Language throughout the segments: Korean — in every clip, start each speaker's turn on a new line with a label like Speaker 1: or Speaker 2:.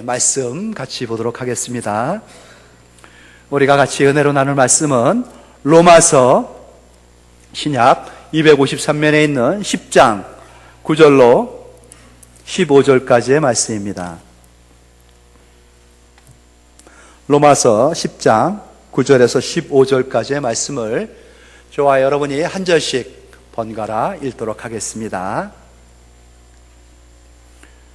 Speaker 1: 말씀 같이 보도록 하겠습니다. 우리가 같이 은혜로 나눌 말씀은 로마서 신약 253면에 있는 10장 9절로 15절까지의 말씀입니다. 로마서 10장 9절에서 15절까지의 말씀을 저와 여러분이 한 절씩 번갈아 읽도록 하겠습니다.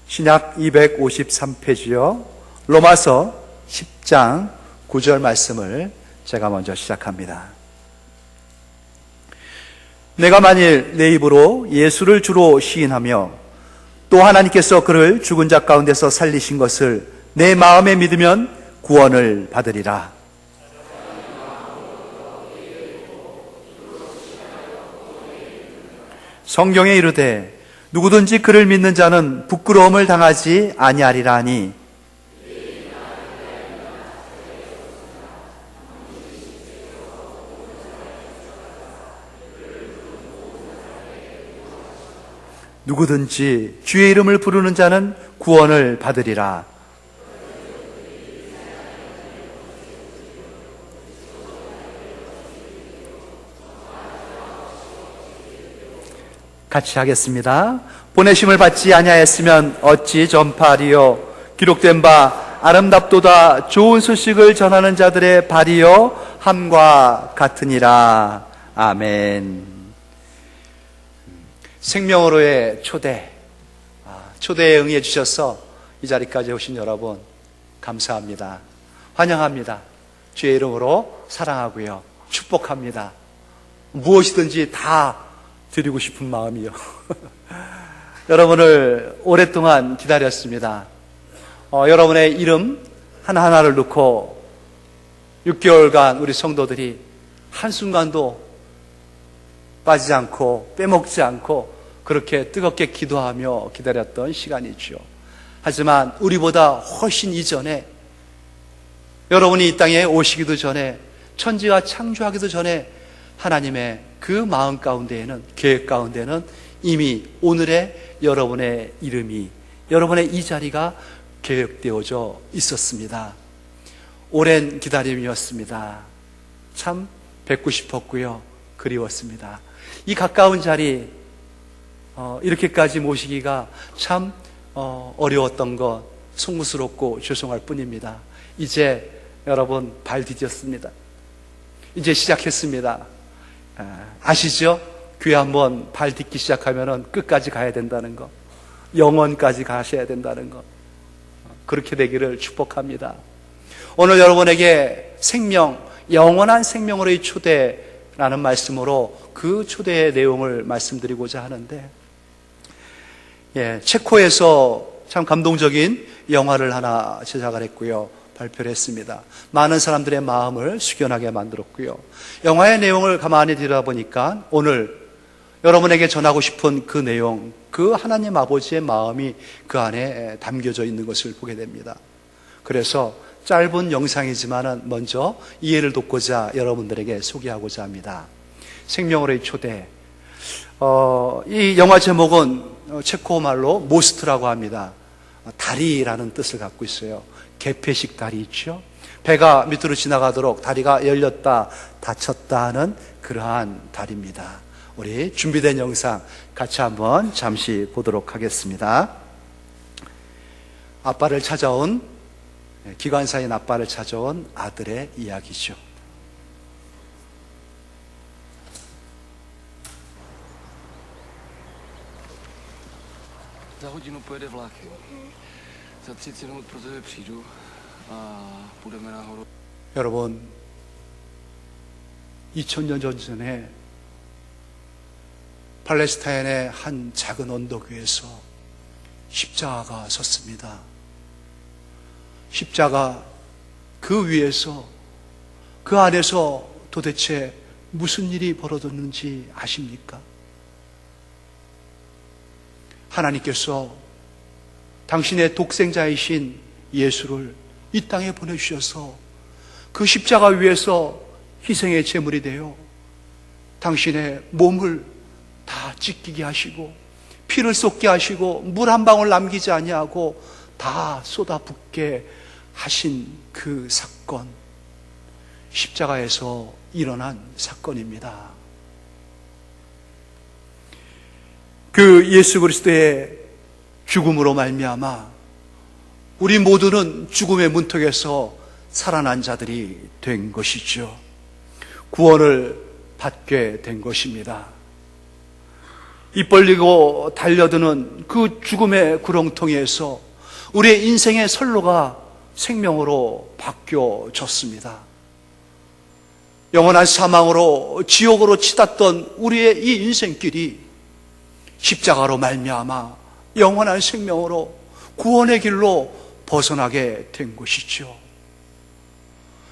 Speaker 1: 신약 253페이지요. 로마서 10장 9절 말씀을 제가 먼저 시작합니다. 내가 만일 내 입으로 예수를 주로 시인하며 또 하나님께서 그를 죽은 자 가운데서 살리신 것을 내 마음에 믿으면 구원을 받으리라. 성경에 이르되 누구든지 그를 믿는 자는 부끄러움을 당하지 아니하리라 하니 누구든지 주의 이름을 부르는 자는 구원을 받으리라. 같이 하겠습니다. 보내심을 받지 아니하였으면 어찌 전파하리요. 기록된 바 아름답도다 좋은 소식을 전하는 자들의 발이요 함과 같으니라. 아멘. 생명으로의 초대에 응해 주셔서 이 자리까지 오신 여러분 감사합니다. 환영합니다. 주의 이름으로 사랑하고요, 축복합니다. 무엇이든지 다 드리고 싶은 마음이요. 여러분을 오랫동안 기다렸습니다. 여러분의 이름 하나하나를 넣고 6개월간 우리 성도들이 한순간도 빠지지 않고 빼먹지 않고 그렇게 뜨겁게 기도하며 기다렸던 시간이죠. 하지만 우리보다 훨씬 이전에, 여러분이 이 땅에 오시기도 전에, 천지가 창조하기도 전에 하나님의 그 마음 가운데에는, 계획 가운데는 이미 오늘의 여러분의 이름이, 여러분의 이 자리가 계획되어져 있었습니다. 오랜 기다림이었습니다. 참 뵙고 싶었고요, 그리웠습니다. 이 가까운 자리 이렇게까지 모시기가 참 어려웠던 것, 송구스럽고 죄송할 뿐입니다. 이제 여러분 발 디뎠습니다. 이제 시작했습니다. 아시죠? 교회 한번 발 딛기 시작하면 끝까지 가야 된다는 거, 영원까지 가셔야 된다는 거, 그렇게 되기를 축복합니다. 오늘 여러분에게 생명, 영원한 생명으로의 초대라는 말씀으로 그 초대의 내용을 말씀드리고자 하는데, 체코에서 참 감동적인 영화를 하나 제작을 했고요, 발표를 했습니다. 많은 사람들의 마음을 숙연하게 만들었고요. 영화의 내용을 가만히 들여다보니까 오늘 여러분에게 전하고 싶은 그 내용, 그 하나님 아버지의 마음이 그 안에 담겨져 있는 것을 보게 됩니다. 그래서 짧은 영상이지만 먼저 이해를 돕고자 여러분들에게 소개하고자 합니다. 생명으로의 초대. 이 영화 제목은 체코 말로 모스트라고 합니다. 다리라는 뜻을 갖고 있어요. 개폐식 다리 있죠? 배가 밑으로 지나가도록 다리가 열렸다 닫혔다 하는 그러한 다리입니다. 우리 준비된 영상 같이 한번 잠시 보도록 하겠습니다. 아빠를 찾아온, 기관사인 아빠를 찾아온 아들의 이야기죠.
Speaker 2: Za hodinu pojede vlak. Za 30 minut pro tebe přijdu a půjdeme nahoru.
Speaker 1: 여러분, 2000년 전에 팔레스타인의 한 작은 언덕 위에서 십자가가 섰습니다. 십자가 그 위에서, 그 안에서 도대체 무슨 일이 벌어졌는지 아십니까? 하나님께서 당신의 독생자이신 예수를 이 땅에 보내주셔서 그 십자가 위에서 희생의 제물이 되어 당신의 몸을 다 찢기게 하시고 피를 쏟게 하시고 물 한 방울 남기지 아니하고 다 쏟아붓게 하신 그 사건, 십자가에서 일어난 사건입니다. 그 예수 그리스도의 죽음으로 말미암아 우리 모두는 죽음의 문턱에서 살아난 자들이 된 것이죠. 구원을 받게 된 것입니다. 입 벌리고 달려드는 그 죽음의 구렁텅이에서 우리의 인생의 선로가 생명으로 바뀌어졌습니다. 영원한 사망으로 지옥으로 치닫던 우리의 이 인생길이 십자가로 말미암아 영원한 생명으로 구원의 길로 벗어나게 된 것이죠.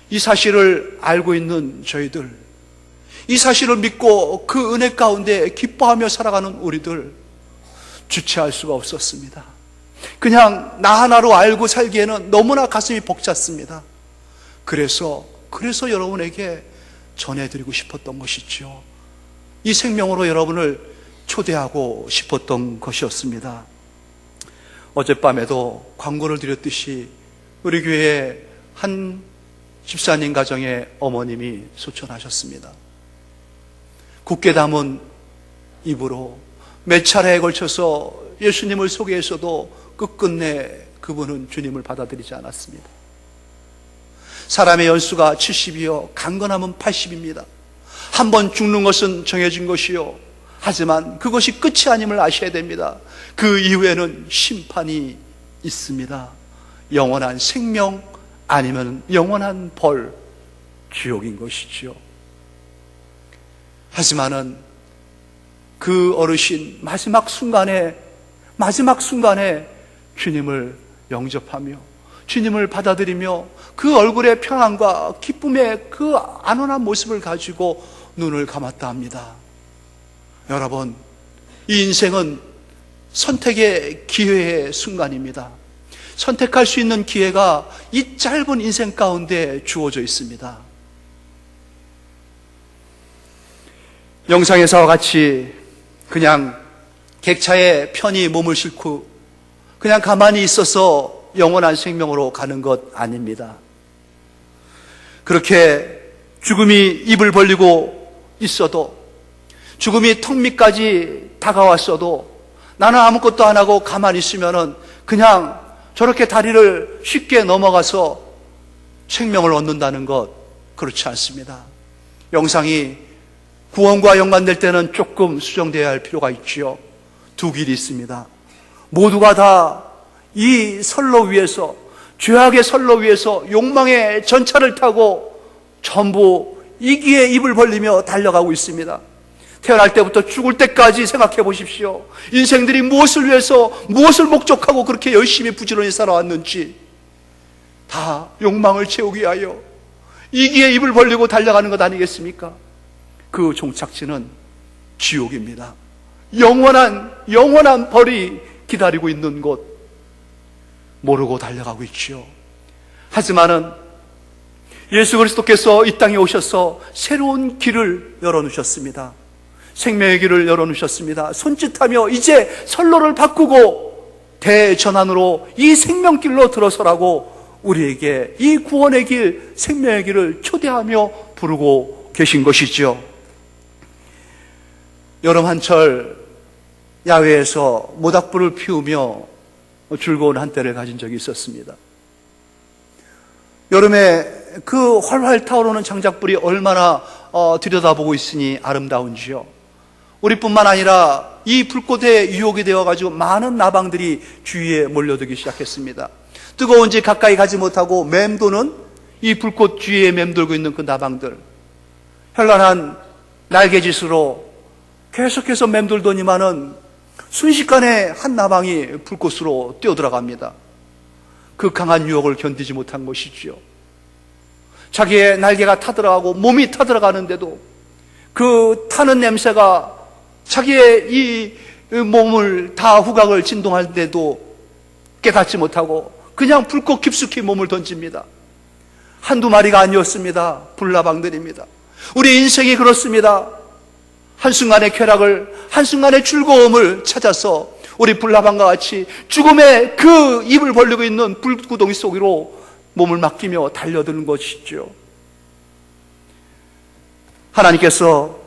Speaker 1: 이 사실을 알고 있는 저희들, 이 사실을 믿고 그 은혜 가운데 기뻐하며 살아가는 우리들, 주체할 수가 없었습니다. 그냥 나 하나로 알고 살기에는 너무나 가슴이 벅찼습니다. 그래서 여러분에게 전해드리고 싶었던 것이죠. 이 생명으로 여러분을 초대하고 싶었던 것이었습니다. 어젯밤에도 광고를 드렸듯이 우리 교회에 한 집사님 가정의 어머님이 소천하셨습니다. 굳게 담은 입으로 몇 차례에 걸쳐서 예수님을 소개했어도 끝끝내 그분은 주님을 받아들이지 않았습니다. 사람의 연수가 70이요 강건함은 80입니다. 한 번 죽는 것은 정해진 것이요, 하지만 그것이 끝이 아님을 아셔야 됩니다. 그 이후에는 심판이 있습니다. 영원한 생명 아니면 영원한 벌, 지옥인 것이죠. 하지만은 그 어르신 마지막 순간에 주님을 영접하며 주님을 받아들이며 그 얼굴의 평안과 기쁨의 그 안온한 모습을 가지고 눈을 감았다 합니다. 여러분, 이 인생은 선택의 기회의 순간입니다. 선택할 수 있는 기회가 이 짧은 인생 가운데 주어져 있습니다. 영상에서와 같이 그냥 객차에 편히 몸을 싣고 그냥 가만히 있어서 영원한 생명으로 가는 것 아닙니다. 그렇게 죽음이 입을 벌리고 있어도, 죽음이 턱 밑까지 다가왔어도 나는 아무것도 안 하고 가만히 있으면은 그냥 저렇게 다리를 쉽게 넘어가서 생명을 얻는다는 것, 그렇지 않습니다. 영상이 구원과 연관될 때는 조금 수정되어야 할 필요가 있지요. 두 길이 있습니다. 모두가 다 이 선로 위에서, 죄악의 선로 위에서 욕망의 전차를 타고 전부 이기에 입을 벌리며 달려가고 있습니다. 태어날 때부터 죽을 때까지 생각해 보십시오. 인생들이 무엇을 위해서, 무엇을 목적하고 그렇게 열심히 부지런히 살아왔는지, 다 욕망을 채우기 위하여 이기에 입을 벌리고 달려가는 것 아니겠습니까? 그 종착지는 지옥입니다. 영원한 벌이 기다리고 있는 곳, 모르고 달려가고 있지요. 하지만은 예수 그리스도께서 이 땅에 오셔서 새로운 길을 열어놓으셨습니다. 생명의 길을 열어놓으셨습니다. 손짓하며 이제 선로를 바꾸고 대전환으로 이 생명길로 들어서라고 우리에게 이 구원의 길, 생명의 길을 초대하며 부르고 계신 것이죠. 여름 한철 야외에서 모닥불을 피우며 즐거운 한때를 가진 적이 있었습니다. 여름에 그 활활 타오르는 장작불이 얼마나 들여다보고 있으니 아름다운지요. 우리뿐만 아니라 이 불꽃에 유혹이 되어가지고 많은 나방들이 주위에 몰려들기 시작했습니다. 뜨거운지 가까이 가지 못하고 맴도는 이 불꽃 주위에 맴돌고 있는 그 나방들, 현란한 날개짓으로 계속해서 맴돌더니만은 순식간에 한 나방이 불꽃으로 뛰어들어갑니다. 그 강한 유혹을 견디지 못한 것이지요. 자기의 날개가 타들어가고 몸이 타들어가는데도 그 타는 냄새가 자기의 이 몸을 다 후각을 진동하는데도 깨닫지 못하고 그냥 불꽃 깊숙이 몸을 던집니다. 한두 마리가 아니었습니다. 불나방들입니다. 우리 인생이 그렇습니다. 한순간의 쾌락을, 한순간의 즐거움을 찾아서 우리 불나방과 같이 죽음의 그 입을 벌리고 있는 불구덩이 속으로 몸을 맡기며 달려드는 것이죠. 하나님께서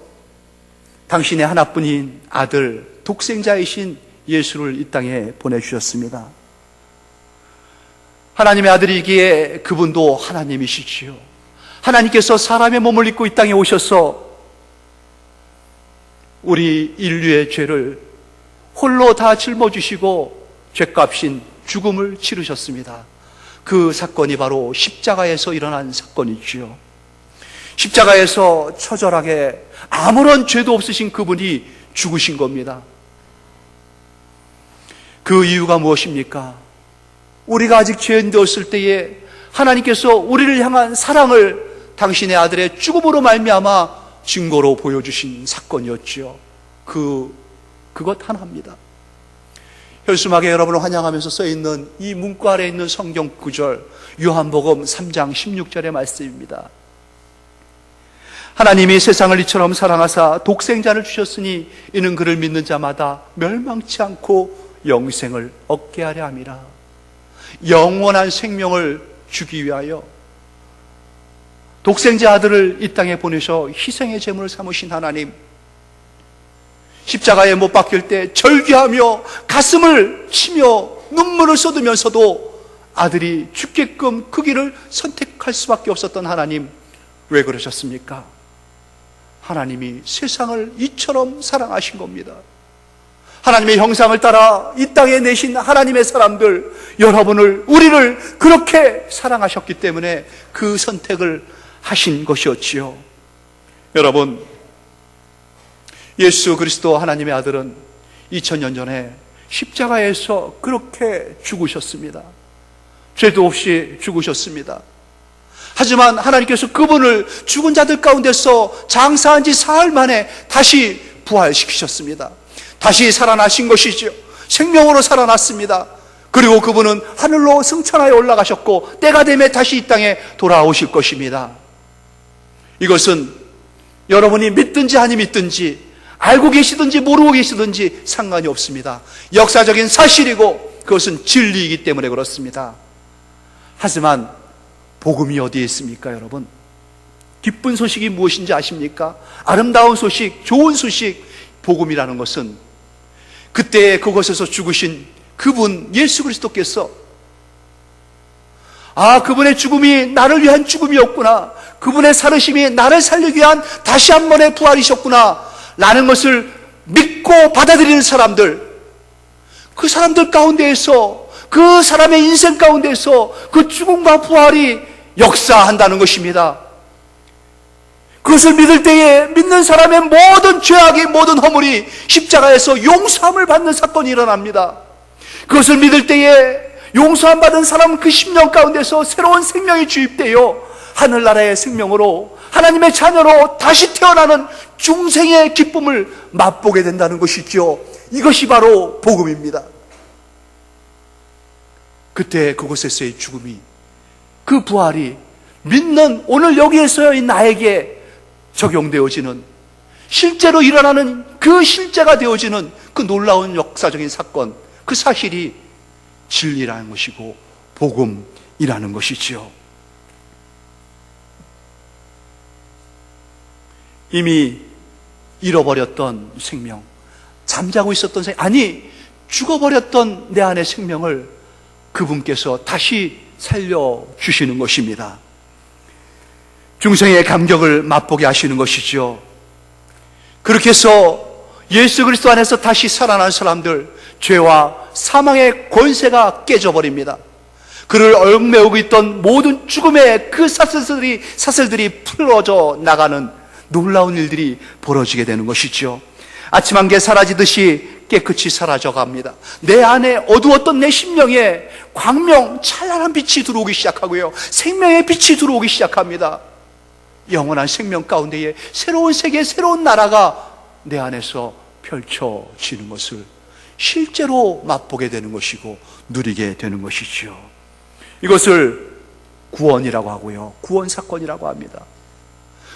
Speaker 1: 당신의 하나뿐인 아들, 독생자이신 예수를 이 땅에 보내주셨습니다. 하나님의 아들이기에 그분도 하나님이시지요. 하나님께서 사람의 몸을 입고 이 땅에 오셔서 우리 인류의 죄를 홀로 다 짊어지시고 죄값인 죽음을 치르셨습니다. 그 사건이 바로 십자가에서 일어난 사건이지요. 십자가에서 처절하게 아무런 죄도 없으신 그분이 죽으신 겁니다. 그 이유가 무엇입니까? 우리가 아직 죄인 되었을 때에 하나님께서 우리를 향한 사랑을 당신의 아들의 죽음으로 말미암아 증거로 보여주신 사건이었지요. 그것 하나입니다. 혈수막에 여러분을 환영하면서 써있는 이 문구 아래에 있는 성경 구절, 요한복음 3장 16절의 말씀입니다. 하나님이 세상을 이처럼 사랑하사 독생자를 주셨으니 이는 그를 믿는 자마다 멸망치 않고 영생을 얻게 하려 함이라. 영원한 생명을 주기 위하여 독생자 아들을 이 땅에 보내셔 희생의 제물을 삼으신 하나님, 십자가에 못 박힐 때 절규하며 가슴을 치며 눈물을 쏟으면서도 아들이 죽게끔 그 길을 선택할 수밖에 없었던 하나님, 왜 그러셨습니까? 하나님이 세상을 이처럼 사랑하신 겁니다. 하나님의 형상을 따라 이 땅에 내신 하나님의 사람들, 여러분을, 우리를 그렇게 사랑하셨기 때문에 그 선택을 하신 것이었지요. 여러분, 예수 그리스도 하나님의 아들은 2000년 전에 십자가에서 그렇게 죽으셨습니다. 죄도 없이 죽으셨습니다. 하지만 하나님께서 그분을 죽은 자들 가운데서 장사한 지 사흘 만에 다시 부활시키셨습니다. 다시 살아나신 것이죠. 생명으로 살아났습니다. 그리고 그분은 하늘로 승천하여 올라가셨고 때가 되면 다시 이 땅에 돌아오실 것입니다. 이것은 여러분이 믿든지 아니 믿든지, 알고 계시든지 모르고 계시든지 상관이 없습니다. 역사적인 사실이고 그것은 진리이기 때문에 그렇습니다. 하지만 복음이 어디에 있습니까, 여러분? 기쁜 소식이 무엇인지 아십니까? 아름다운 소식, 좋은 소식, 복음이라는 것은 그때 그곳에서 죽으신 그분 예수 그리스도께서 그분의 죽음이 나를 위한 죽음이었구나, 그분의 살으심이 나를 살리기 위한 다시 한 번의 부활이셨구나 라는 것을 믿고 받아들이는 사람들, 그 사람들 가운데에서, 그 사람의 인생 가운데에서 그 죽음과 부활이 역사한다는 것입니다. 그것을 믿을 때에 믿는 사람의 모든 죄악이, 모든 허물이 십자가에서 용서함을 받는 사건이 일어납니다. 그것을 믿을 때에 용서함 받은 사람은 그 심령 가운데서 새로운 생명이 주입되어 하늘나라의 생명으로, 하나님의 자녀로 다시 태어나는 중생의 기쁨을 맛보게 된다는 것이죠. 이것이 바로 복음입니다. 그때 그곳에서의 죽음이, 그 부활이 믿는 오늘 여기에서의 나에게 적용되어지는, 실제로 일어나는 그 실제가 되어지는 그 놀라운 역사적인 사건, 그 사실이 진리라는 것이고 복음이라는 것이지요. 이미 잃어버렸던 생명, 잠자고 있었던 생명, 아니 죽어버렸던 내 안의 생명을 그분께서 다시 살려주시는 것입니다. 중생의 감격을 맛보게 하시는 것이죠. 그렇게 해서 예수 그리스도 안에서 다시 살아난 사람들, 죄와 사망의 권세가 깨져버립니다. 그를 얽매우고 있던 모든 죽음의 그 사슬들이 풀어져 나가는 놀라운 일들이 벌어지게 되는 것이죠. 아침 안개 사라지듯이 깨끗이 사라져 갑니다. 내 안에 어두웠던 내 심령에 광명, 찬란한 빛이 들어오기 시작하고요, 생명의 빛이 들어오기 시작합니다. 영원한 생명 가운데에 새로운 세계, 새로운 나라가 내 안에서 펼쳐지는 것을 실제로 맛보게 되는 것이고 누리게 되는 것이지요. 이것을 구원이라고 하고요, 구원 사건이라고 합니다.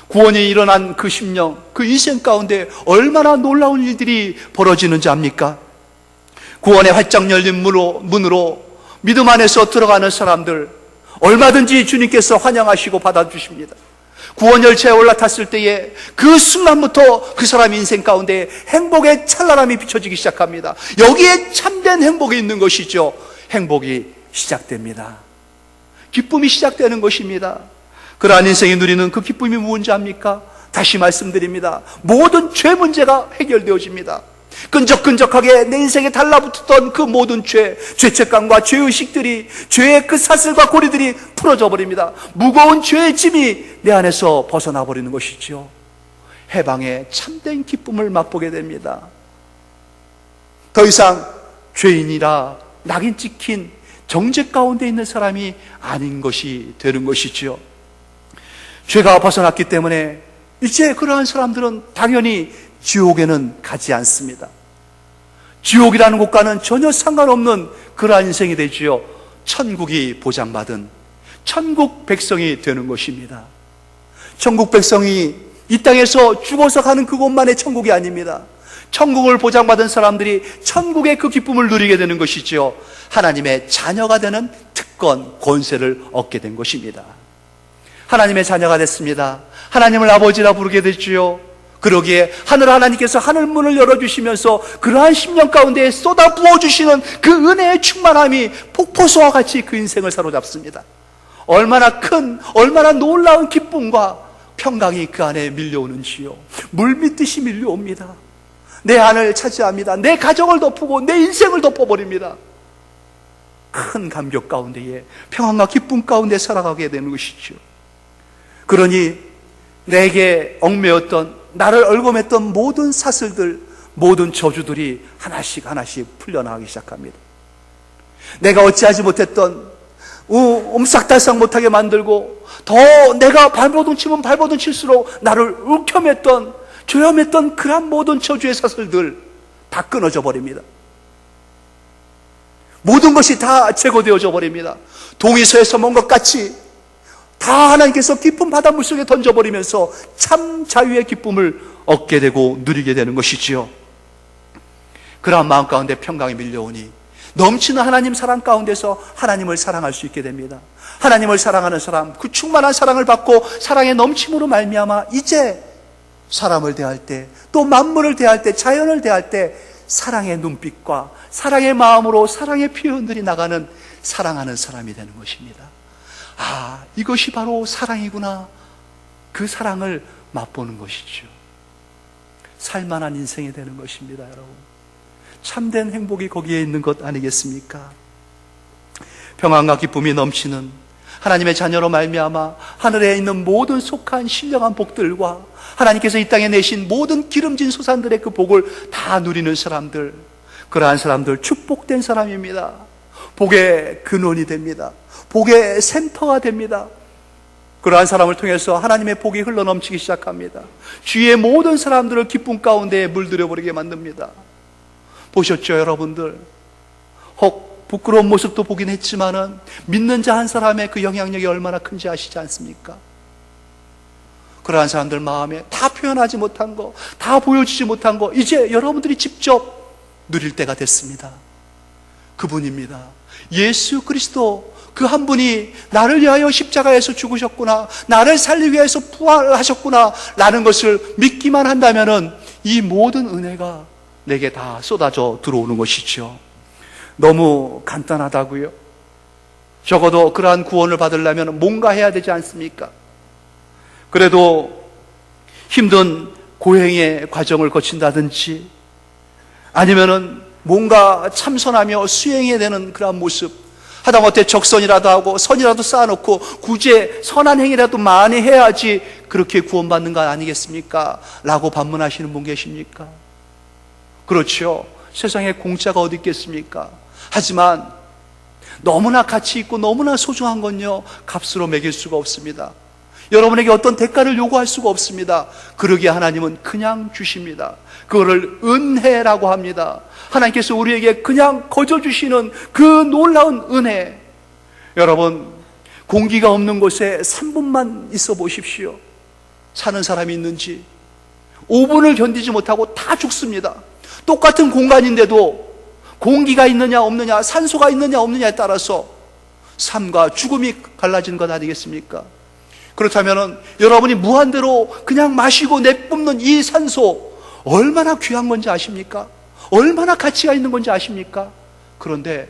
Speaker 1: 구원이 일어난 그 심령, 그 인생 가운데 얼마나 놀라운 일들이 벌어지는지 압니까? 구원의 활짝 열린 문으로 믿음 안에서 들어가는 사람들 얼마든지 주님께서 환영하시고 받아주십니다. 구원 열차에 올라탔을 때에 그 순간부터 그 사람 인생 가운데 행복의 찬란함이 비춰지기 시작합니다. 여기에 참된 행복이 있는 것이죠. 행복이 시작됩니다. 기쁨이 시작되는 것입니다. 그러한 인생이 누리는 그 기쁨이 무엇인지 압니까? 다시 말씀드립니다. 모든 죄 문제가 해결되어집니다. 끈적끈적하게 내 인생에 달라붙었던 그 모든 죄책감과 죄의식들이, 죄의 그 사슬과 고리들이 풀어져 버립니다. 무거운 죄의 짐이 내 안에서 벗어나 버리는 것이죠. 해방의 참된 기쁨을 맛보게 됩니다. 더 이상 죄인이라 낙인 찍힌 정죄 가운데 있는 사람이 아닌 것이 되는 것이죠. 죄가 벗어났기 때문에 이제 그러한 사람들은 당연히 지옥에는 가지 않습니다. 지옥이라는 곳과는 전혀 상관없는 그러한 인생이 되지요. 천국이 보장받은 천국 백성이 되는 것입니다. 천국 백성이 이 땅에서 죽어서 가는 그곳만의 천국이 아닙니다. 천국을 보장받은 사람들이 천국의 그 기쁨을 누리게 되는 것이지요. 하나님의 자녀가 되는 특권, 권세를 얻게 된 것입니다. 하나님의 자녀가 됐습니다. 하나님을 아버지라 부르게 됐지요. 그러기에 하늘 하나님께서 하늘문을 열어주시면서 그러한 심령 가운데 쏟아 부어주시는 그 은혜의 충만함이 폭포수와 같이 그 인생을 사로잡습니다. 얼마나 큰, 얼마나 놀라운 기쁨과 평강이 그 안에 밀려오는지요. 물밀듯이 밀려옵니다. 내 안을 차지합니다. 내 가정을 덮고 내 인생을 덮어버립니다. 큰 감격 가운데에 평안과 기쁨 가운데 살아가게 되는 것이죠. 그러니 내게 얽매였던, 나를 얽어맸던 모든 사슬들, 모든 저주들이 하나씩 하나씩 풀려나가기 시작합니다. 내가 어찌하지 못했던, 옴싹달싹 못하게 만들고 더 내가 발버둥 치면 발버둥 칠수록 나를 욱혀맸던, 조여맸던 그런 모든 저주의 사슬들 다 끊어져 버립니다. 모든 것이 다 제거되어져 버립니다. 동이서에서 먼 것 같이 다 하나님께서 깊은 바닷물 속에 던져버리면서 참 자유의 기쁨을 얻게 되고 누리게 되는 것이지요. 그러한 마음 가운데 평강이 밀려오니 넘치는 하나님 사랑 가운데서 하나님을 사랑할 수 있게 됩니다. 하나님을 사랑하는 사람, 그 충만한 사랑을 받고 사랑의 넘침으로 말미암아 이제 사람을 대할 때, 또 만물을 대할 때, 자연을 대할 때 사랑의 눈빛과 사랑의 마음으로 사랑의 표현들이 나가는 사랑하는 사람이 되는 것입니다. 아, 이것이 바로 사랑이구나. 그 사랑을 맛보는 것이죠. 살만한 인생이 되는 것입니다, 여러분. 참된 행복이 거기에 있는 것 아니겠습니까? 평안과 기쁨이 넘치는 하나님의 자녀로 말미암아 하늘에 있는 모든 속한 신령한 복들과 하나님께서 이 땅에 내신 모든 기름진 소산들의 그 복을 다 누리는 사람들, 그러한 사람들 축복된 사람입니다. 복의 근원이 됩니다. 복의 센터가 됩니다. 그러한 사람을 통해서 하나님의 복이 흘러넘치기 시작합니다. 주위의 모든 사람들을 기쁨 가운데 물들여버리게 만듭니다. 보셨죠, 여러분들? 혹 부끄러운 모습도 보긴 했지만은 믿는 자 한 사람의 그 영향력이 얼마나 큰지 아시지 않습니까? 그러한 사람들 마음에 다 표현하지 못한 거, 다 보여주지 못한 거, 이제 여러분들이 직접 누릴 때가 됐습니다. 그분입니다. 예수 그리스도, 그 한 분이 나를 위하여 십자가에서 죽으셨구나, 나를 살리기 위해서 부활하셨구나 라는 것을 믿기만 한다면은 이 모든 은혜가 내게 다 쏟아져 들어오는 것이죠. 너무 간단하다고요? 적어도 그러한 구원을 받으려면 뭔가 해야 되지 않습니까? 그래도 힘든 고행의 과정을 거친다든지 아니면은 뭔가 참선하며 수행해야 되는 그러한 모습, 하다못해 적선이라도 하고 선이라도 쌓아놓고 구제 선한 행위라도 많이 해야지 그렇게 구원받는 거 아니겠습니까? 라고 반문하시는 분 계십니까? 그렇죠. 세상에 공짜가 어디 있겠습니까? 하지만 너무나 가치 있고 너무나 소중한 건요, 값으로 매길 수가 없습니다. 여러분에게 어떤 대가를 요구할 수가 없습니다. 그러기에 하나님은 그냥 주십니다. 그거를 은혜라고 합니다. 하나님께서 우리에게 그냥 거저 주시는 그 놀라운 은혜. 여러분, 공기가 없는 곳에 3분만 있어 보십시오. 사는 사람이 있는지. 5분을 견디지 못하고 다 죽습니다. 똑같은 공간인데도 공기가 있느냐 없느냐, 산소가 있느냐 없느냐에 따라서 삶과 죽음이 갈라지는 것 아니겠습니까? 그렇다면 여러분이 무한대로 그냥 마시고 내뿜는 이 산소 얼마나 귀한 건지 아십니까? 얼마나 가치가 있는 건지 아십니까? 그런데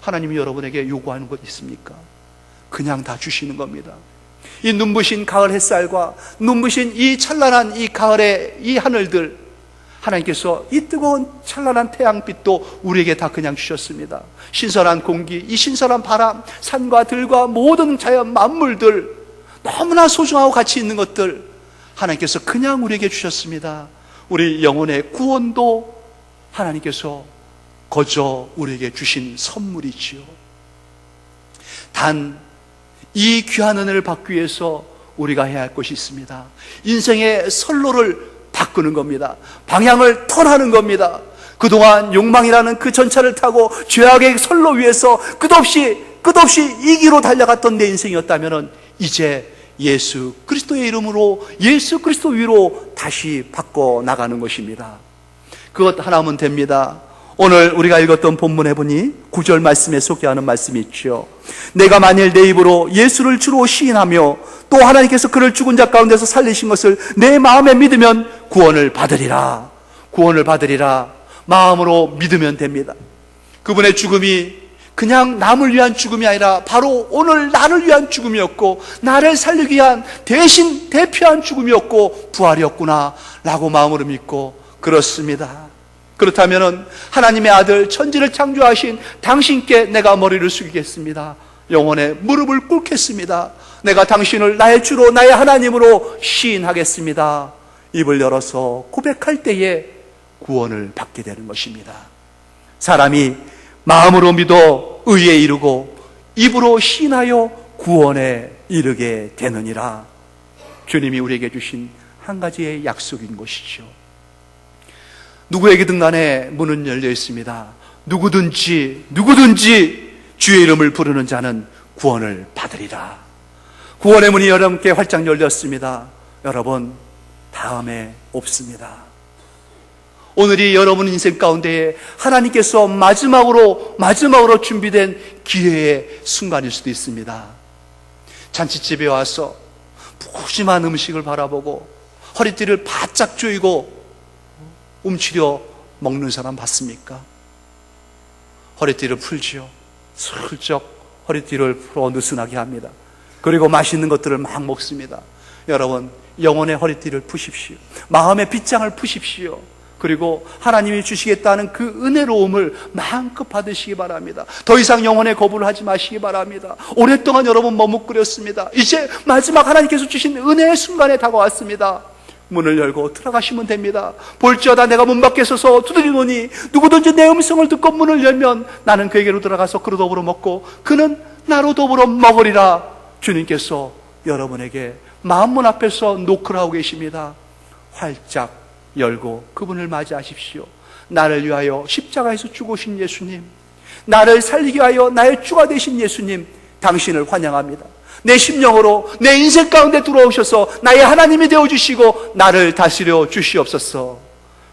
Speaker 1: 하나님이 여러분에게 요구하는 것 있습니까? 그냥 다 주시는 겁니다. 이 눈부신 가을 햇살과 눈부신 이 찬란한 이 가을의 이 하늘들, 하나님께서 이 뜨거운 찬란한 태양빛도 우리에게 다 그냥 주셨습니다. 신선한 공기, 이 신선한 바람, 산과 들과 모든 자연 만물들, 너무나 소중하고 가치 있는 것들 하나님께서 그냥 우리에게 주셨습니다. 우리 영혼의 구원도 하나님께서 거저 우리에게 주신 선물이지요. 단 이 귀한 은혜를 받기 위해서 우리가 해야 할 것이 있습니다. 인생의 선로를 바꾸는 겁니다. 방향을 턴하는 겁니다. 그동안 욕망이라는 그 전차를 타고 죄악의 선로 위에서 끝없이 이 길로 달려갔던 내 인생이었다면 이제 예수 그리스도의 이름으로 예수 그리스도 위로 다시 바꿔 나가는 것입니다. 그것 하나면 됩니다. 오늘 우리가 읽었던 본문에 보니 9절 말씀에 소개하는 말씀이 있죠. 내가 만일 내 입으로 예수를 주로 시인하며 또 하나님께서 그를 죽은 자 가운데서 살리신 것을 내 마음에 믿으면 구원을 받으리라. 구원을 받으리라. 마음으로 믿으면 됩니다. 그분의 죽음이 그냥 남을 위한 죽음이 아니라 바로 오늘 나를 위한 죽음이었고 나를 살리기 위한 대신 대표한 죽음이었고 부활이었구나 라고 마음으로 믿고 그렇습니다. 그렇다면 하나님의 아들 천지를 창조하신 당신께 내가 머리를 숙이겠습니다. 영혼의 무릎을 꿇겠습니다. 내가 당신을 나의 주로 나의 하나님으로 시인하겠습니다. 입을 열어서 고백할 때에 구원을 받게 되는 것입니다. 사람이 마음으로 믿어 의에 이르고 입으로 시인하여 구원에 이르게 되느니라. 주님이 우리에게 주신 한 가지의 약속인 것이죠. 누구에게든 간에 문은 열려 있습니다. 누구든지 주의 이름을 부르는 자는 구원을 받으리라. 구원의 문이 여러분께 활짝 열렸습니다. 여러분, 다음에 없습니다. 오늘이 여러분 인생 가운데에 하나님께서 마지막으로 준비된 기회의 순간일 수도 있습니다. 잔치집에 와서 푸짐한 음식을 바라보고 허리띠를 바짝 조이고 움츠려 먹는 사람 봤습니까? 허리띠를 풀지요. 슬쩍 허리띠를 풀어 느슨하게 합니다. 그리고 맛있는 것들을 막 먹습니다. 여러분, 영혼의 허리띠를 푸십시오. 마음의 빗장을 푸십시오. 그리고 하나님이 주시겠다는 그 은혜로움을 마음껏 받으시기 바랍니다. 더 이상 영혼의 거부를 하지 마시기 바랍니다. 오랫동안 여러분 머뭇거렸습니다. 이제 마지막 하나님께서 주신 은혜의 순간에 다가왔습니다. 문을 열고 들어가시면 됩니다. 볼지어다 내가 문 밖에 서서 두드리노니 누구든지 내 음성을 듣고 문을 열면 나는 그에게로 들어가서 그로 더불어 먹고 그는 나로 더불어 먹으리라. 주님께서 여러분에게 마음문 앞에서 노크를 하고 계십니다. 활짝 열고 그분을 맞이하십시오. 나를 위하여 십자가에서 죽으신 예수님, 나를 살리기 위하여 나의 주가 되신 예수님, 당신을 환영합니다. 내 심령으로 내 인생 가운데 들어오셔서 나의 하나님이 되어주시고 나를 다스려 주시옵소서.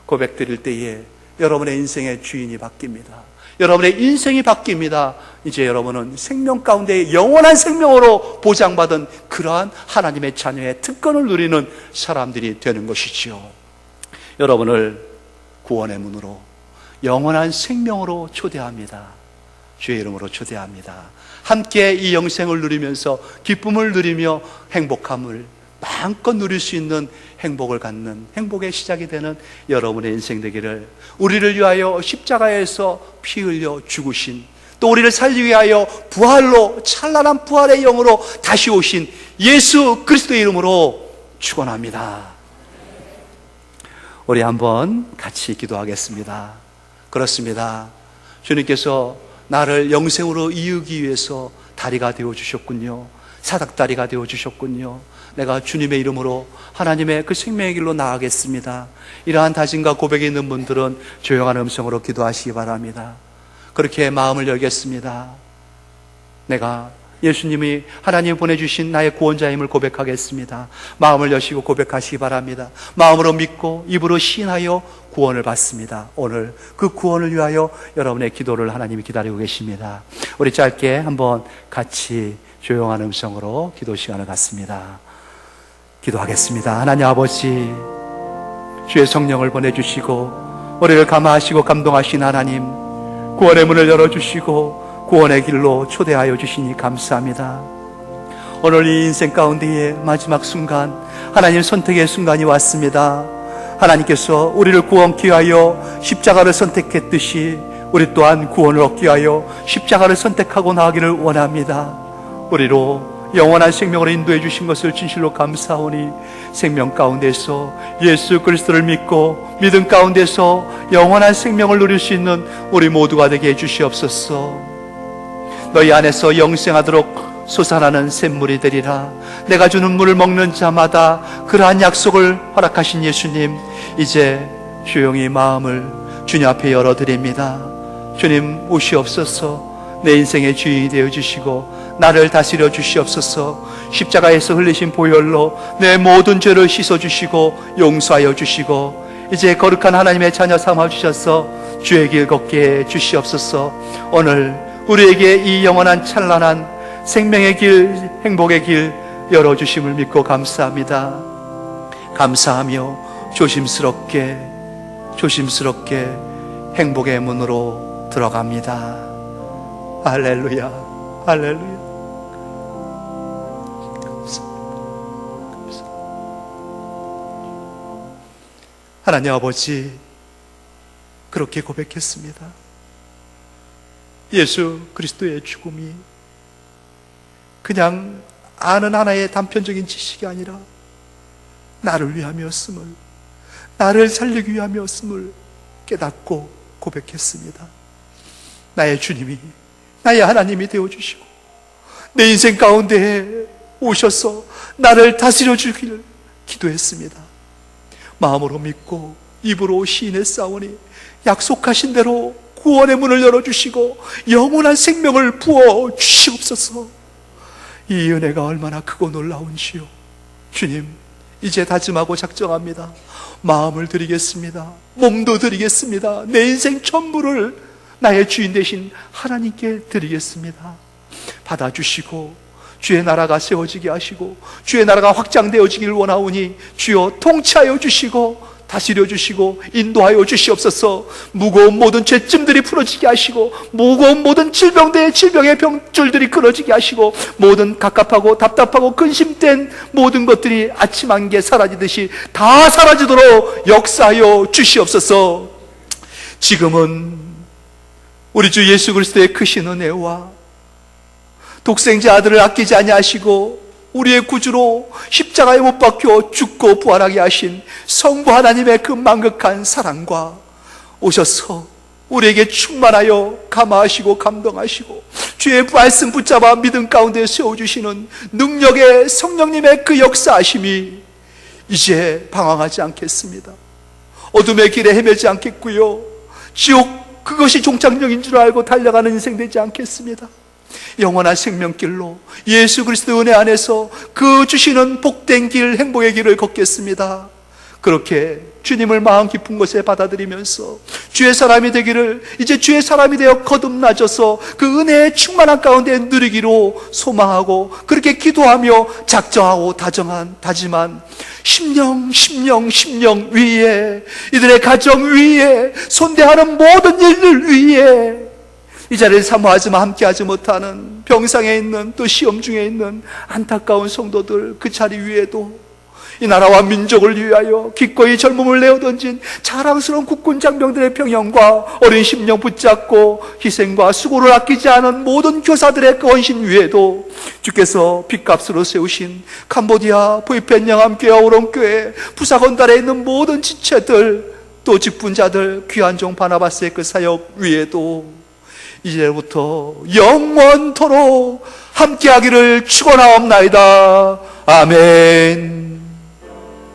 Speaker 1: 고백드릴 때에 여러분의 인생의 주인이 바뀝니다. 여러분의 인생이 바뀝니다. 이제 여러분은 생명 가운데 영원한 생명으로 보장받은 그러한 하나님의 자녀의 특권을 누리는 사람들이 되는 것이지요. 여러분을 구원의 문으로 영원한 생명으로 초대합니다. 주의 이름으로 초대합니다. 함께 이 영생을 누리면서 기쁨을 누리며 행복함을 마음껏 누릴 수 있는 행복을 갖는 행복의 시작이 되는 여러분의 인생 되기를, 우리를 위하여 십자가에서 피 흘려 죽으신, 또 우리를 살리기 위하여 부활로 찬란한 부활의 영으로 다시 오신 예수 그리스도의 이름으로 축원합니다. 우리 한번 같이 기도하겠습니다. 그렇습니다. 주님께서 나를 영생으로 이으기 위해서 다리가 되어주셨군요. 사닥다리가 되어주셨군요. 내가 주님의 이름으로 하나님의 그 생명의 길로 나아가겠습니다. 이러한 다짐과 고백이 있는 분들은 조용한 음성으로 기도하시기 바랍니다. 그렇게 마음을 열겠습니다. 내가 예수님이 하나님이 보내주신 나의 구원자임을 고백하겠습니다. 마음을 여시고 고백하시기 바랍니다. 마음으로 믿고 입으로 시인하여 구원을 받습니다. 오늘 그 구원을 위하여 여러분의 기도를 하나님이 기다리고 계십니다. 우리 짧게 한번 같이 조용한 음성으로 기도 시간을 갖습니다. 기도하겠습니다. 하나님 아버지, 주의 성령을 보내주시고 우리를 감화하시고 감동하신 하나님, 구원의 문을 열어주시고 구원의 길로 초대하여 주시니 감사합니다. 오늘 이 인생 가운데의 마지막 순간, 하나님 선택의 순간이 왔습니다. 하나님께서 우리를 구원케 하여 십자가를 선택했듯이 우리 또한 구원을 얻기 위하여 십자가를 선택하고 나가기를 원합니다. 우리로 영원한 생명으로 인도해 주신 것을 진실로 감사하오니 생명 가운데서 예수 그리스도를 믿고 믿음 가운데서 영원한 생명을 누릴 수 있는 우리 모두가 되게 해주시옵소서. 너희 안에서 영생하도록 솟아나는 샘물이 되리라. 내가 주는 물을 먹는 자마다 그러한 약속을 허락하신 예수님, 이제 조용히 마음을 주님 앞에 열어드립니다. 주님 오시옵소서. 내 인생의 주인이 되어주시고 나를 다스려 주시옵소서. 십자가에서 흘리신 보혈로 내 모든 죄를 씻어주시고 용서하여 주시고 이제 거룩한 하나님의 자녀 삼아주셔서 주의 길 걷게 해주시옵소서. 오늘 우리에게 이 영원한 찬란한 생명의 길, 행복의 길 열어주심을 믿고 감사합니다. 감사하며 조심스럽게 행복의 문으로 들어갑니다. 할렐루야, 할렐루야. 하나님 아버지, 그렇게 고백했습니다. 예수 그리스도의 죽음이 그냥 아는 하나의 단편적인 지식이 아니라 나를 위함이었음을, 나를 살리기 위함이었음을 깨닫고 고백했습니다. 나의 주님이, 나의 하나님이 되어주시고 내 인생 가운데에 오셔서 나를 다스려 주기를 기도했습니다. 마음으로 믿고 입으로 시인했사오니 약속하신 대로 구원의 문을 열어주시고 영원한 생명을 부어 주시옵소서. 이 은혜가 얼마나 크고 놀라운지요. 주님, 이제 다짐하고 작정합니다. 마음을 드리겠습니다. 몸도 드리겠습니다. 내 인생 전부를 나의 주인 되신 하나님께 드리겠습니다. 받아주시고 주의 나라가 세워지게 하시고 주의 나라가 확장되어지길 원하오니 주여 통치하여 주시고 다스려 주시고 인도하여 주시옵소서. 무거운 모든 죄짐들이 풀어지게 하시고 무거운 모든 질병의 병줄들이 끊어지게 하시고 모든 갑갑하고 답답하고 근심된 모든 것들이 아침 안개 사라지듯이 다 사라지도록 역사하여 주시옵소서. 지금은 우리 주 예수 그리스도의 크신 은혜와 독생자 아들을 아끼지 아니하시고 우리의 구주로 십자가에 못 박혀 죽고 부활하게 하신 성부 하나님의 그 만극한 사랑과 오셔서 우리에게 충만하여 감화하시고 감동하시고 주의 말씀 붙잡아 믿음 가운데 세워주시는 능력의 성령님의 그 역사하심이 이제 방황하지 않겠습니다. 어둠의 길에 헤매지 않겠고요, 지옥 그것이 종착역인 줄 알고 달려가는 인생 되지 않겠습니다. 영원한 생명길로 예수 그리스도 은혜 안에서 그 주시는 복된 길, 행복의 길을 걷겠습니다. 그렇게 주님을 마음 깊은 곳에 받아들이면서 주의 사람이 되기를, 이제 주의 사람이 되어 거듭나져서 그 은혜의 충만한 가운데 누리기로 소망하고 그렇게 기도하며 작정하고 다짐한 심령 위에, 이들의 가정 위에, 손대하는 모든 일들 위에 이 자리를 사모하지만 함께하지 못하는 병상에 있는, 또 시험 중에 있는 안타까운 성도들, 그 자리 위에도 이 나라와 민족을 위하여 기꺼이 젊음을 내어던진 자랑스러운 국군 장병들의 병영과 어린 심령 붙잡고 희생과 수고를 아끼지 않은 모든 교사들의 그 헌신 위에도 주께서 빚값으로 세우신 캄보디아 보이펜 영암교회, 오롱교회, 부사건달에 있는 모든 지체들, 또 직분자들, 귀한 종 바나바스의 그 사역 위에도 이제부터 영원토록 함께하기를 축원하옵나이다. 아멘.